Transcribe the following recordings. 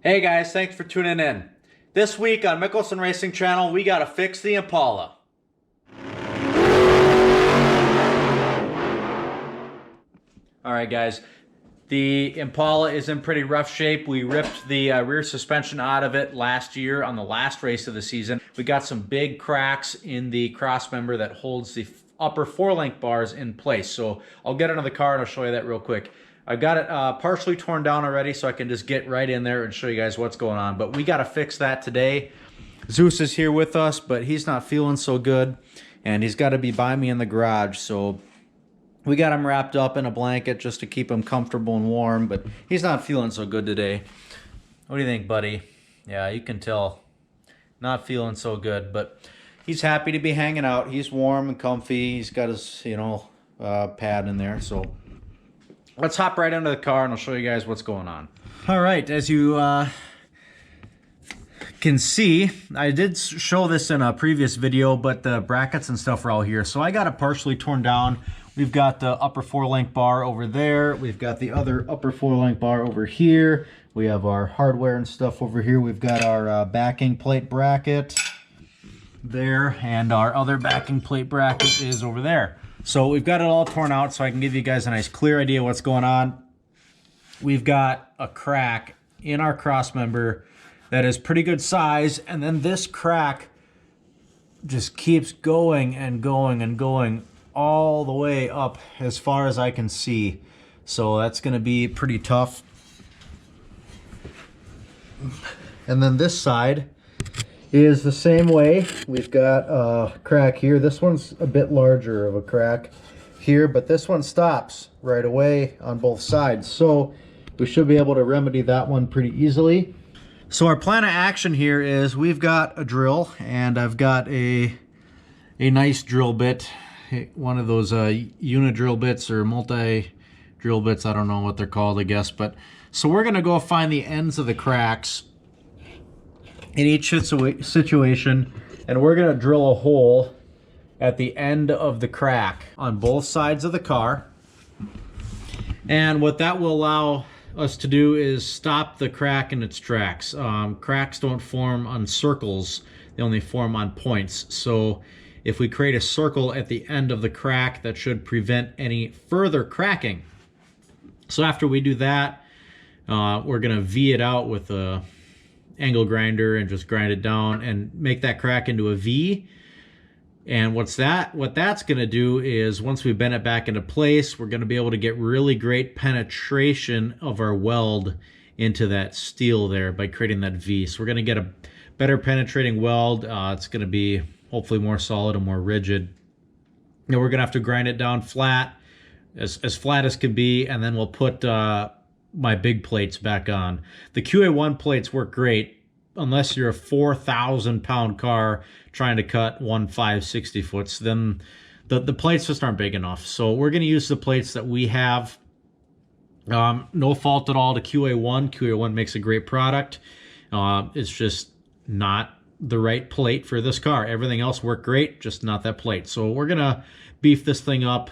Hey guys, thanks for tuning in. This week on Mickelson Racing Channel, we gotta fix the Impala. Alright guys, the Impala is in pretty rough shape. We ripped the rear suspension out of it last year on the last race of the season. We got some big cracks in the crossmember that holds the upper four-link bars in place. So I'll get into the car and I'll show you that real quick. I've got it partially torn down already, so I can just get right in there and show you guys what's going on. But we got to fix that today. Zeus is here with us, but he's not feeling so good, and he's got to be by me in the garage. So we got him wrapped up in a blanket just to keep him comfortable and warm, but he's not feeling so good today. What do you think, buddy? Yeah, you can tell. Not feeling so good, but he's happy to be hanging out. He's warm and comfy. He's got his, pad in there, so let's hop right into the car and I'll show you guys what's going on. All right, as you can see, I did show this in a previous video, but the brackets and stuff are all here. So I got it partially torn down. We've got the upper four-link bar over there. We've got the other upper four-link bar over here. We have our hardware and stuff over here. We've got our backing plate bracket there, and our other backing plate bracket is over there. So we've got it all torn out so I can give you guys a nice clear idea what's going on. We've got a crack in our crossmember that is pretty good size, and then this crack just keeps going and going and going all the way up as far as I can see. So that's going to be pretty tough. And then this side is the same way. We've got a crack here. This one's a bit larger of a crack here, but this one stops right away on both sides. So we should be able to remedy that one pretty easily. So our plan of action here is we've got a drill, and I've got a nice drill bit, one of those unit drill bits or multi drill bits. I don't know what they're called, I guess. But so we're gonna go find the ends of the cracks in each situation, and we're going to drill a hole at the end of the crack on both sides of the car. And what that will allow us to do is stop the crack in its tracks. Cracks don't form on circles, they only form on points. So if we create a circle at the end of the crack, that should prevent any further cracking. So after we do that, we're going to V it out with a angle grinder and just grind it down and make that crack into a V. And what that's going to do is once we bend it back into place, we're going to be able to get really great penetration of our weld into that steel there by creating that V. So we're going to get a better penetrating weld. It's going to be hopefully more solid and more rigid. And we're going to have to grind it down flat, as flat as can be, and then we'll put my big plates back on. The QA1 plates work great unless you're a 4,000 pound car trying to cut 560 foots. Then the plates just aren't big enough. So we're going to use the plates that we have. No fault at all to QA1. QA1 makes a great product. It's just not the right plate for this car. Everything else worked great, just not that plate. So we're going to beef this thing up.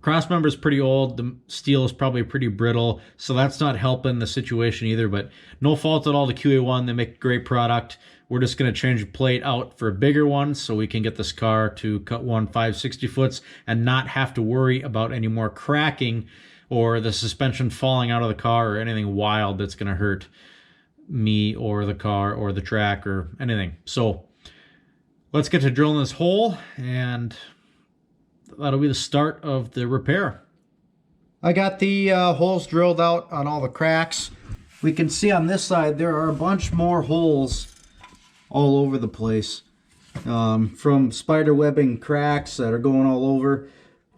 Crossmember is pretty old. The steel is probably pretty brittle, so that's not helping the situation either. But no fault at all to QA1. They make a great product. We're just going to change the plate out for a bigger one so we can get this car to cut 560 foots and not have to worry about any more cracking or the suspension falling out of the car or anything wild that's going to hurt me or the car or the track or anything. So let's get to drilling this hole, and that'll be the start of the repair. I got the holes drilled out on all the cracks. We can see on this side there are a bunch more holes all over the place, from spider webbing cracks that are going all over.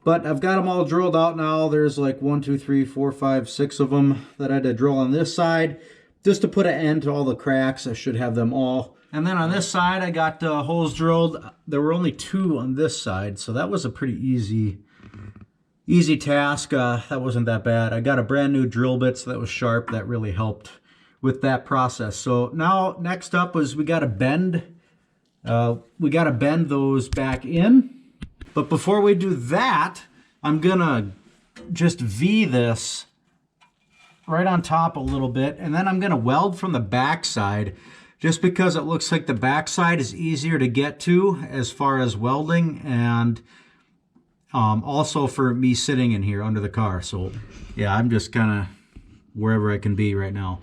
But I've got them all drilled out now. There's like 1, 2, 3, 4, 5, 6 of them that I had to drill on this side just to put an end to all the cracks. I should have them all. And then on this side, I got holes drilled. There were only 2 on this side, so that was a pretty easy task. That wasn't that bad. I got a brand new drill bit, so that was sharp. That really helped with that process. So now next up was we got to bend. We got to bend those back in. But before we do that, I'm gonna just V this right on top a little bit, and then I'm going to weld from the back side, just because it looks like the back side is easier to get to as far as welding, and also for me sitting in here under the car. So yeah, I'm just kind of wherever I can be right now.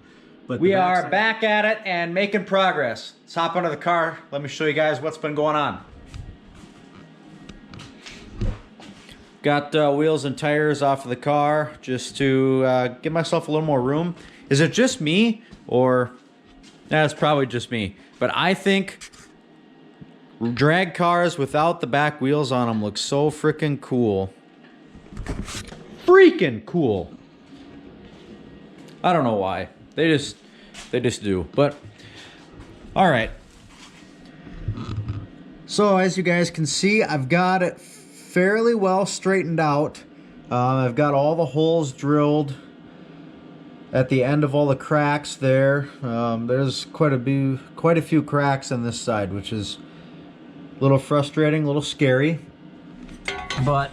But we are back at it and making progress. Let's hop under the car. Let me show you guys what's been going on. Got wheels and tires off of the car just to give myself a little more room. Is it just me, or that's probably just me? But I think drag cars without the back wheels on them look so freaking cool. Freaking cool. I don't know why. They just do. But all right. So as you guys can see, I've got it fairly well straightened out. I've got all the holes drilled at the end of all the cracks there. There's quite a few cracks on this side, which is a little frustrating, a little scary. But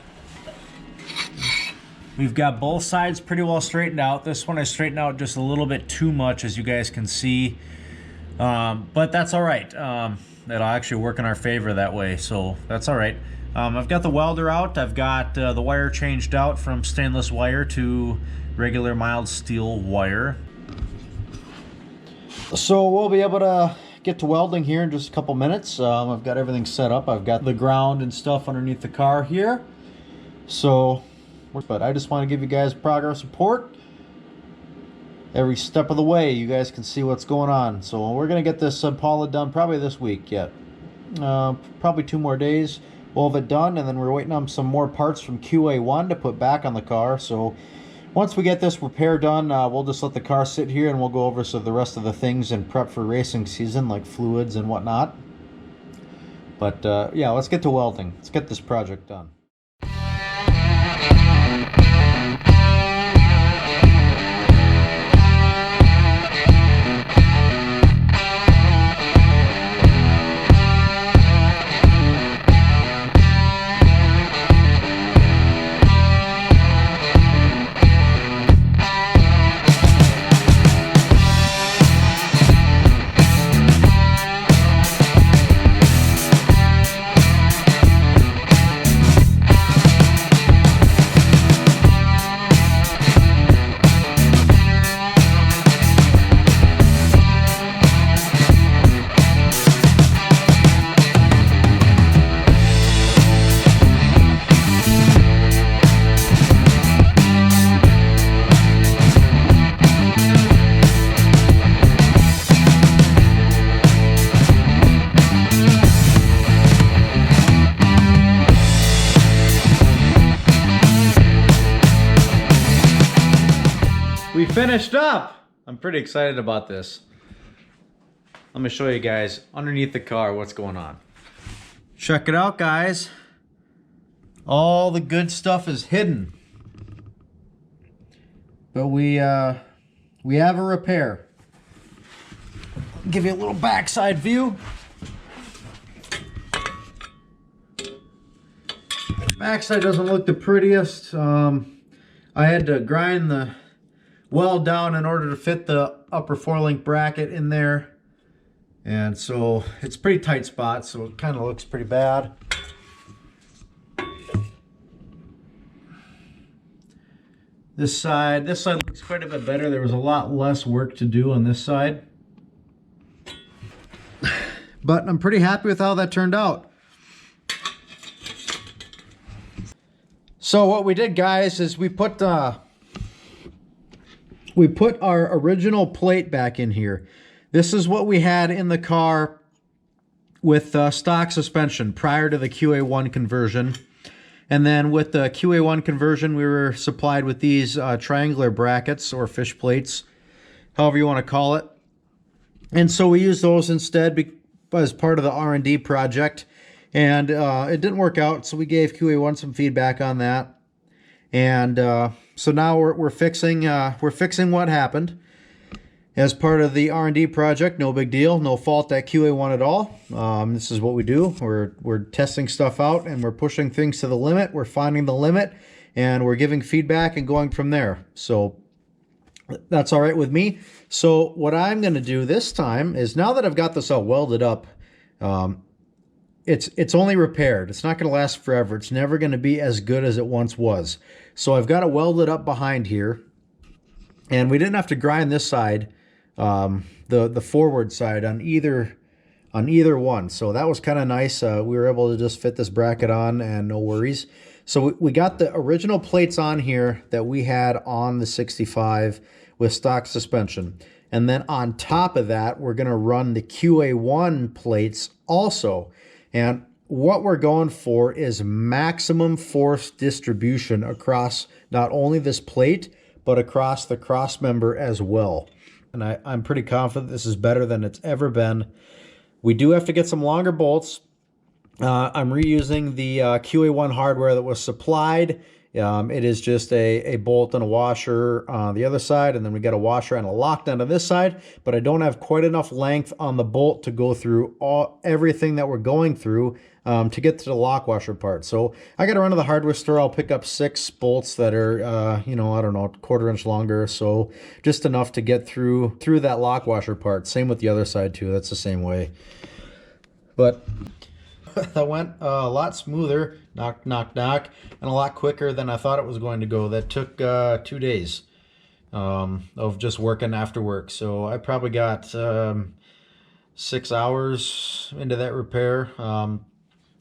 we've got both sides pretty well straightened out. This one I straightened out just a little bit too much, as you guys can see. But that's all right. That'll actually work in our favor that way, so that's all right. I've got the welder out. I've got the wire changed out from stainless wire to regular mild steel wire. So we'll be able to get to welding here in just a couple minutes. I've got everything set up. I've got the ground and stuff underneath the car here. So, but I just want to give you guys progress report. Every step of the way, you guys can see what's going on. So we're going to get this Impala done probably this week yet. Probably 2 more days. We'll have it done, and then we're waiting on some more parts from QA1 to put back on the car. So once we get this repair done, we'll just let the car sit here and we'll go over some of the rest of the things and prep for racing season, like fluids and whatnot. But yeah, let's get to welding. Let's get this project done. We finished up. I'm pretty excited about this. Let me show you guys underneath the car what's going on. Check it out, guys. All the good stuff is hidden. But we have a repair. Give you a little backside view. Backside doesn't look the prettiest. I had to grind the weld down in order to fit the upper 4-link bracket in there, and so it's pretty tight spot, so it kind of looks pretty bad. This side looks quite a bit better. There was a lot less work to do on this side, but I'm pretty happy with how that turned out. So what we did, guys, is we put our original plate back in here. This is what we had in the car with stock suspension prior to the QA1 conversion. And then with the QA1 conversion, we were supplied with these triangular brackets or fish plates, however you want to call it. And so we used those instead as part of the R&D project. And it didn't work out, so we gave QA1 some feedback on that. And so now we're fixing what happened as part of the R&D project. No big deal, no fault at QA1 at all. This is what we do. We're testing stuff out and we're pushing things to the limit. We're finding the limit and we're giving feedback and going from there. So That's all right with me. So what I'm going to do this time is, now that I've got this all welded up, it's only repaired. It's not going to last forever. It's never going to be as good as it once was. So I've got it welded up behind here, and we didn't have to grind this side, the forward side on either one. So that was kind of nice. We were able to just fit this bracket on and no worries. So we got the original plates on here that we had on the 65 with stock suspension. And then on top of that, we're going to run the QA1 plates also. And what we're going for is maximum force distribution across not only this plate, but across the cross member as well. And I'm pretty confident this is better than it's ever been. We do have to get some longer bolts. I'm reusing the QA1 hardware that was supplied. It is just a bolt and a washer on the other side, and then we got a washer and a lock down on this side, but I don't have quite enough length on the bolt to go through everything that we're going through to get to the lock washer part. So I got to run to the hardware store. I'll pick up 6 bolts that are, you know, I don't know, 1/4 inch longer, so just enough to get through that lock washer part. Same with the other side too. That's the same way. But that went a lot smoother, knock, knock, knock, and a lot quicker than I thought it was going to go. That took 2 days of just working after work. So I probably got 6 hours into that repair.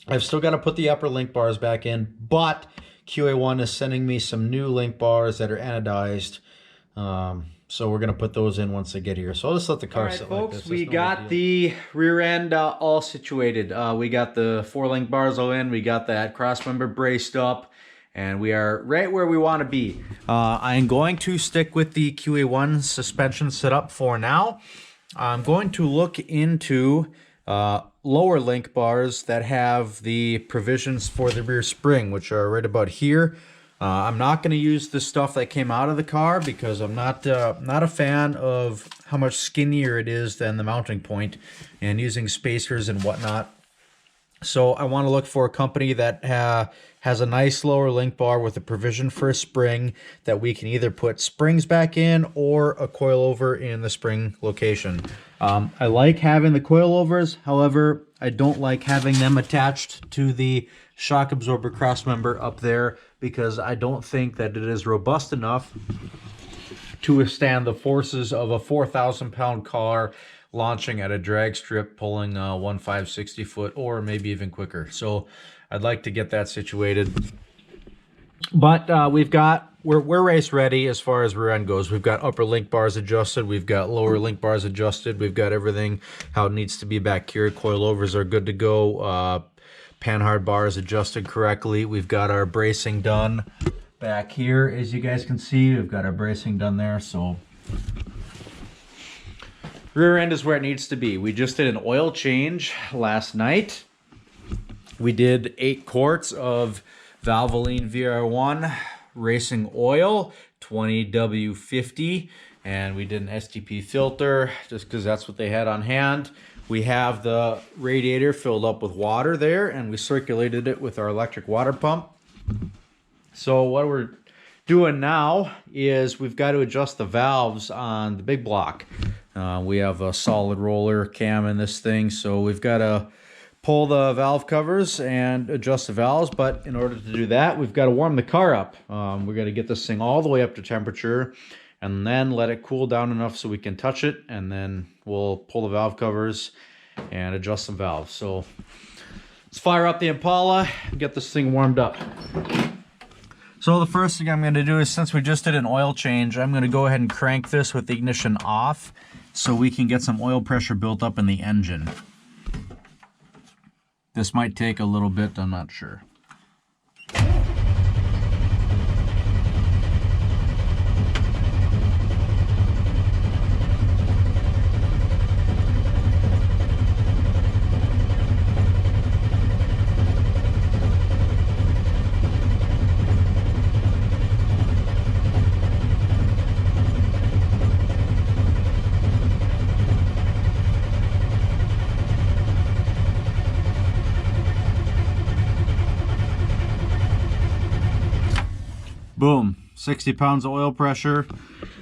I've still got to put the upper link bars back in, but QA1 is sending me some new link bars that are anodized. So we're going to put those in once they get here. So I'll just let the car sit like this. We got the rear end all situated. We got the 4-link bars all in. We got that cross member braced up, and we are right where we want to be. I'm going to stick with the QA1 suspension setup for now. I'm going to look into lower link bars that have the provisions for the rear spring, which are right about here. I'm not going to use the stuff that came out of the car because I'm not a fan of how much skinnier it is than the mounting point, and using spacers and whatnot. So I want to look for a company that has a nice lower link bar with a provision for a spring that we can either put springs back in or a coilover in the spring location. I like having the coilovers, however, I don't like having them attached to the shock absorber cross member up there, because I don't think that it is robust enough to withstand the forces of a 4,000-pound car launching at a drag strip, pulling 1/560 foot or maybe even quicker. So I'd like to get that situated. But we're race ready as far as rear end goes. We've got upper link bars adjusted. We've got lower link bars adjusted. We've got everything how it needs to be back here. Coilovers are good to go. Panhard bars adjusted correctly. We've got our bracing done back here, as you guys can see. We've got our bracing done there. So rear end is where it needs to be. We just did an oil change last night. We did 8 quarts of Valvoline VR1 racing oil, 20W50, and we did an STP filter just because that's what they had on hand. We have the radiator filled up with water there, and we circulated it with our electric water pump. So what we're doing now is we've got to adjust the valves on the big block. We have a solid roller cam in this thing, so we've got to pull the valve covers and adjust the valves. But in order to do that, we've got to warm the car up. We've got to get this thing all the way up to temperature and then let it cool down enough so we can touch it, and then we'll pull the valve covers and adjust some valves. So let's fire up the Impala and get this thing warmed up. So the first thing I'm going to do is, since we just did an oil change, I'm going to go ahead and crank this with the ignition off so we can get some oil pressure built up in the engine. This might take a little bit, I'm not sure. Boom, 60 pounds of oil pressure.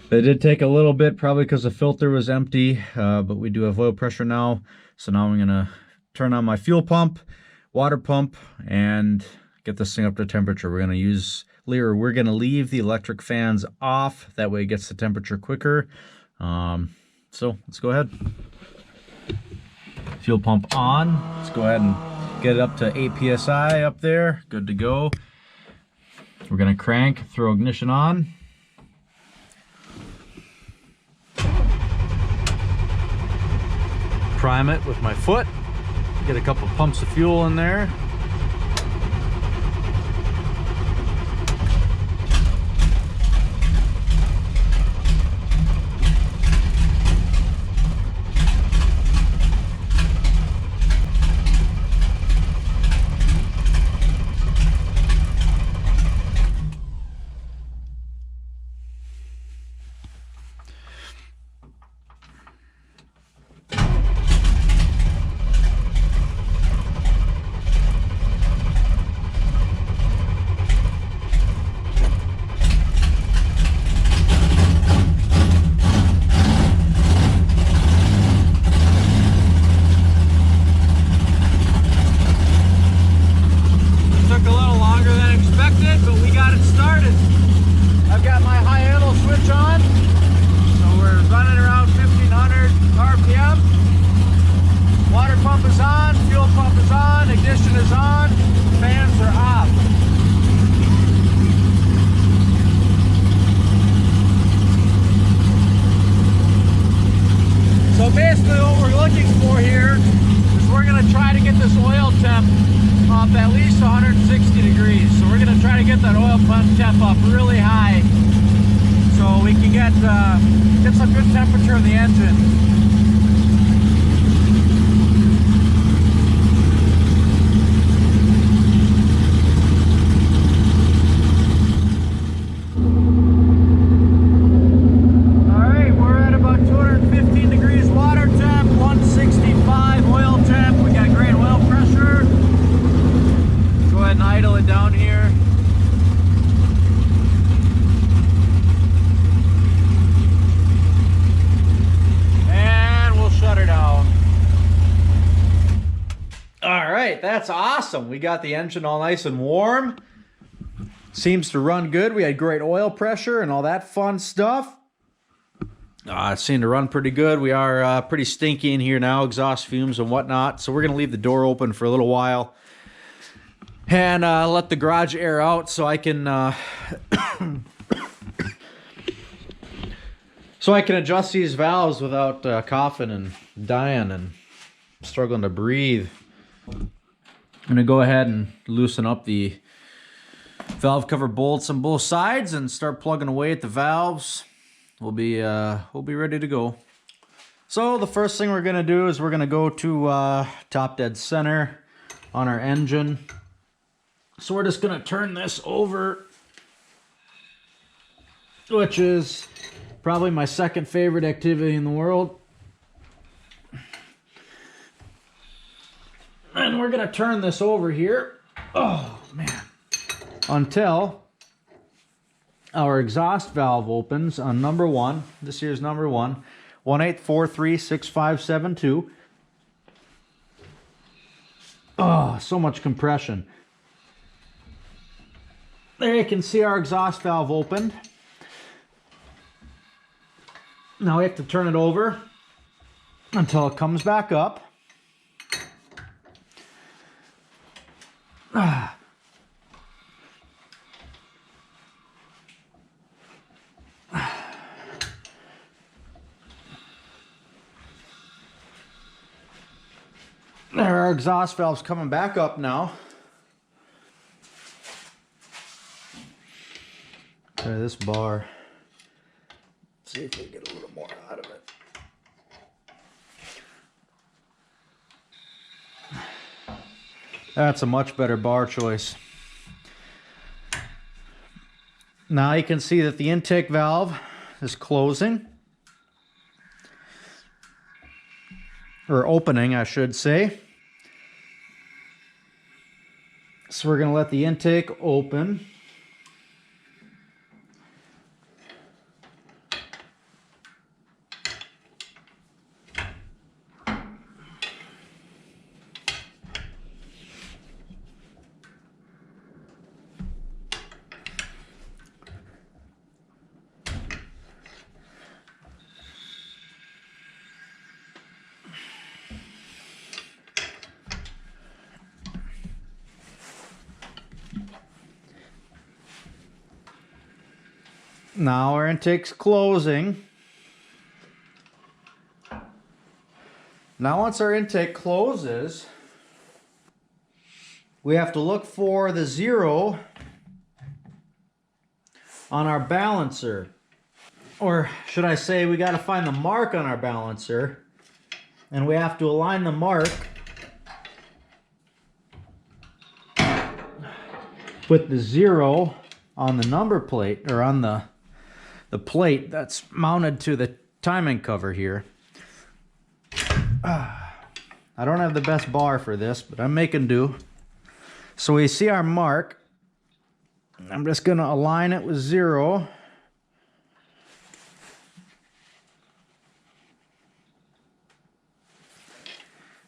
It did take a little bit, probably because the filter was empty, but we do have oil pressure now. So now I'm gonna turn on my fuel pump, water pump, and get this thing up to temperature. We're gonna leave the electric fans off. That way it gets the temperature quicker. So let's go ahead. Fuel pump on. Let's go ahead and get it up to 8 psi up there. Good to go. We're gonna crank, throw ignition on. Prime it with my foot. Get a couple pumps of fuel in there. At least 160 degrees, so we're going to try to get that oil pump temp up really high so we can get some good temperature in the engine. That's awesome. We got the engine all nice and warm. Seems to run good. We had great oil pressure and all that fun stuff. It seemed to run pretty good. We are pretty stinky in here now, exhaust fumes and whatnot. So we're going to leave the door open for a little while and let the garage air out so I can adjust these valves without coughing and dying and struggling to breathe. I'm going to go ahead and loosen up the valve cover bolts on both sides and start plugging away at the valves. We'll be ready to go. So the first thing we're going to do is we're going to go to top dead center on our engine. So we're just going to turn this over, which is probably my second favorite activity in the world. And we're going to turn this over here, oh man, until our exhaust valve opens on number 1. This here's number 1, 18436572. Oh, so much compression. There you can see our exhaust valve opened. Now we have to turn it over until it comes back up. There, our exhaust valve's coming back up now. Try this bar. See if we can get a little more out of it. That's a much better bar choice. Now you can see that the intake valve is closing. Or opening, I should say. So we're going to let the intake open. Now our intake's closing. Now once our intake closes, we have to look for the 0 on our balancer. Or should I say, we got to find the mark on our balancer, and we have to align the mark with the 0 on the number plate, or on the plate that's mounted to the timing cover here. I don't have the best bar for this, but I'm making do. So we see our mark. I'm just going to align it with 0.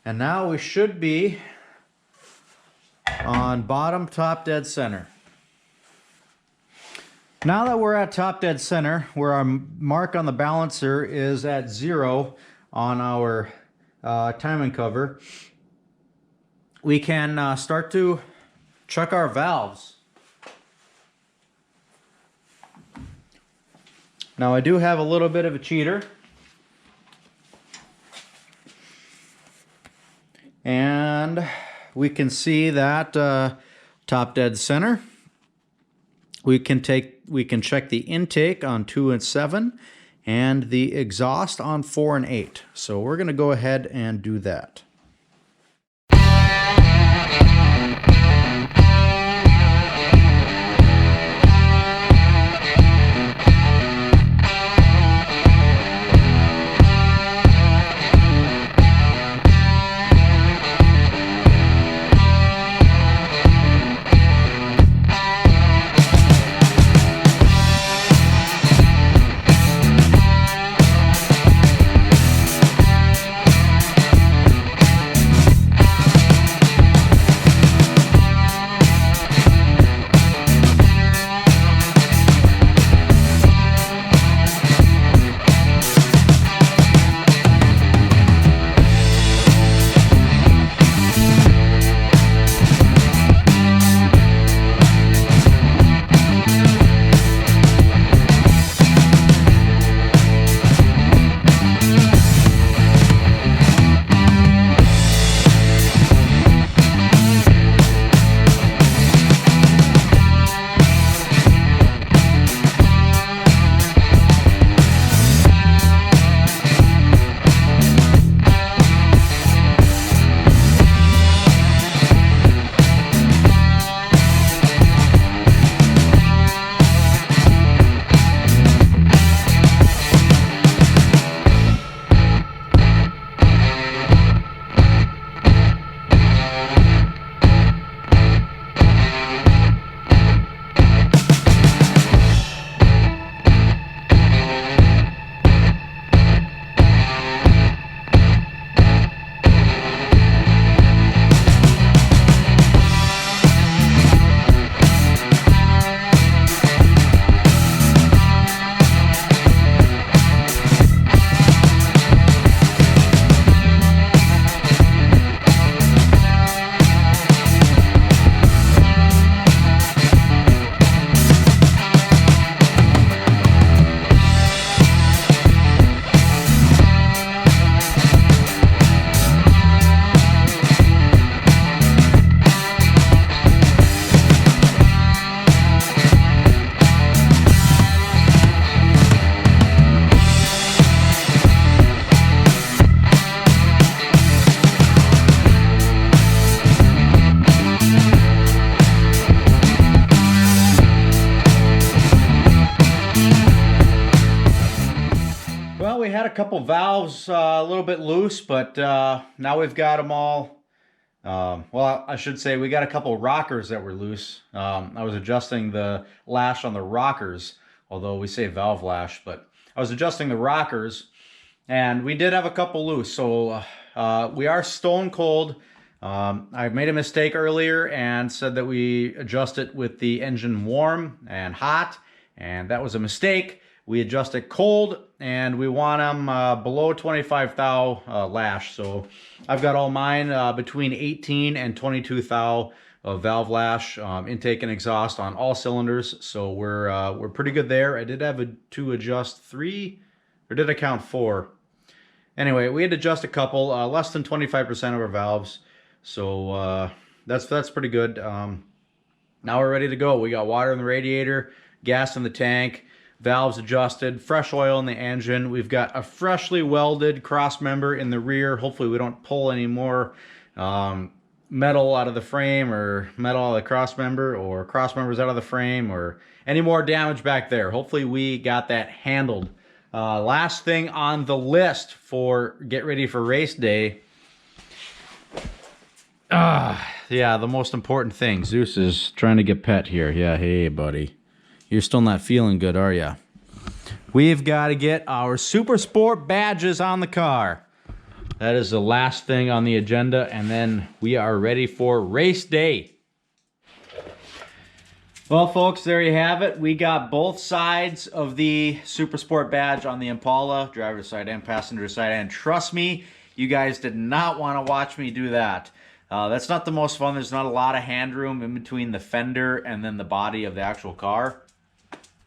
And now we should be on bottom top dead center. Now that we're at top dead center, where our mark on the balancer is at 0 on our timing cover, we can start to check our valves. Now I do have a little bit of a cheater, and we can see that top dead center. We can check the intake on 2 and 7 and the exhaust on 4 and 8. So we're going to go ahead and do that. We had a couple valves a little bit loose, but now we've got them all. Well, I should say we got a couple rockers that were loose. I was adjusting the lash on the rockers, although we say valve lash, but I was adjusting the rockers, and we did have a couple loose. So we are stone cold. I made a mistake earlier and said that we adjust it with the engine warm and hot, and that was a mistake. We adjust it cold, and we want them below 25 thou lash. So I've got all mine between 18 and 22 thou of valve lash, intake and exhaust on all cylinders. So we're pretty good there. I did have to adjust 3, or did I count 4? Anyway, we had to adjust a couple, less than 25% of our valves. So that's pretty good. Now we're ready to go. We got water in the radiator, gas in the tank, valves adjusted, fresh oil in the engine. We've got a freshly welded cross member in the rear. Hopefully we don't pull any more metal out of the frame, or metal out of the cross member, or cross members out of the frame, or any more damage back there. Hopefully we got that handled. Last thing on the list for get ready for race day. Yeah, the most important thing. Zeus is trying to get pet here. Yeah, hey buddy. You're still not feeling good, are ya? We've got to get our Super Sport badges on the car. That is the last thing on the agenda, and then we are ready for race day. Well, folks, there you have it. We got both sides of the Super Sport badge on the Impala, driver's side and passenger side, and trust me, you guys did not want to watch me do that. That's not the most fun. There's not a lot of hand room in between the fender and then the body of the actual car.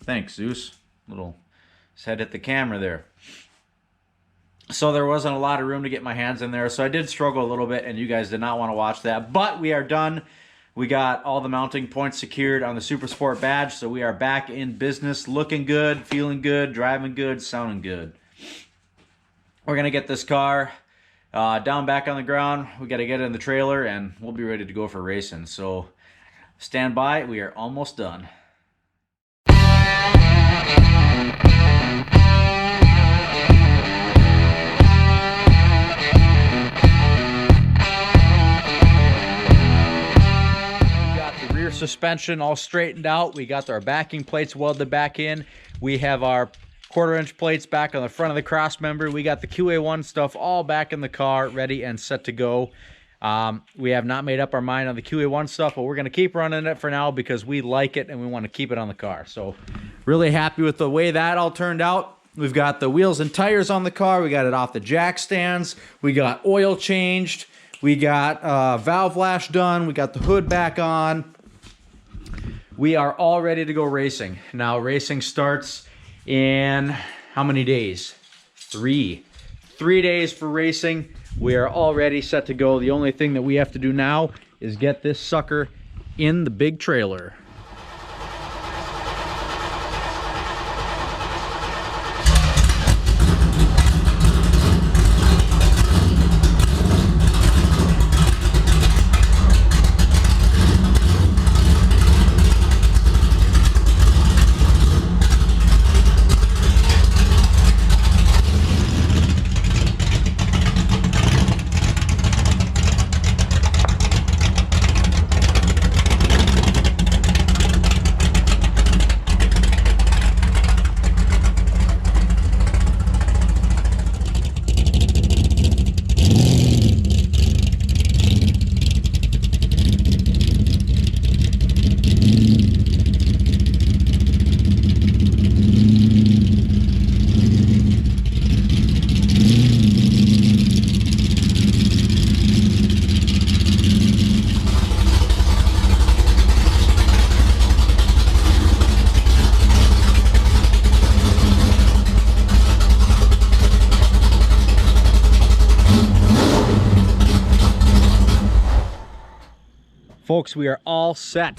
Thanks, Zeus. Little head hit the camera there. So there wasn't a lot of room to get my hands in there. So I did struggle a little bit, and you guys did not want to watch that. But we are done. We got all the mounting points secured on the Super Sport badge. So we are back in business, looking good, feeling good, driving good, sounding good. We're going to get this car down back on the ground. We got to get it in the trailer, and we'll be ready to go for racing. So stand by. We are almost done. Suspension all straightened out. We got our backing plates welded back in. We have our 1/4-inch plates back on the front of the cross member. We got the QA1 stuff all back in the car, ready and set to go. We have not made up our mind on the QA1 stuff, but we're going to keep running it for now because we like it and we want to keep it on the car. So really happy with the way that all turned out. We've got the wheels and tires on the car. We got it off the jack stands. We got oil changed. We got valve lash done. We got the hood back on. We are all ready to go racing. Now, racing starts in how many days? 3. 3 days for racing. We are all ready, set to go. The only thing that we have to do now is get this sucker in the big trailer. Folks, we are all set.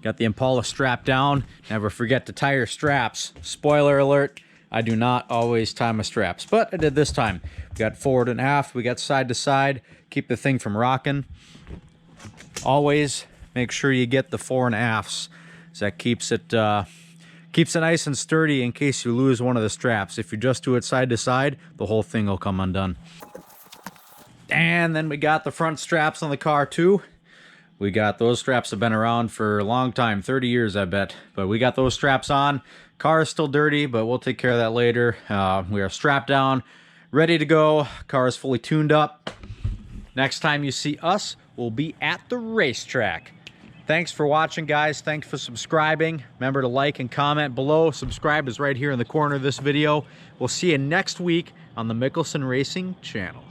Got the Impala strapped down. Never forget to tie your straps. Spoiler alert, I do not always tie my straps, but I did this time. We got forward and aft, we got side to side. Keep the thing from rocking. Always make sure you get the fore and afts. So that keeps it nice and sturdy in case you lose one of the straps. If you just do it side to side, the whole thing will come undone. And then we got the front straps on the car too. We got those straps have been around for a long time, 30 years I bet. But we got those straps on. Car is still dirty, but we'll take care of that later. We are strapped down, ready to go. Car is fully tuned up. Next time you see us, we'll be at the racetrack. Thanks for watching, guys. Thanks for subscribing. Remember to like and comment below. Subscribe is right here in the corner of this video. We'll see you next week on the Mickelson Racing channel.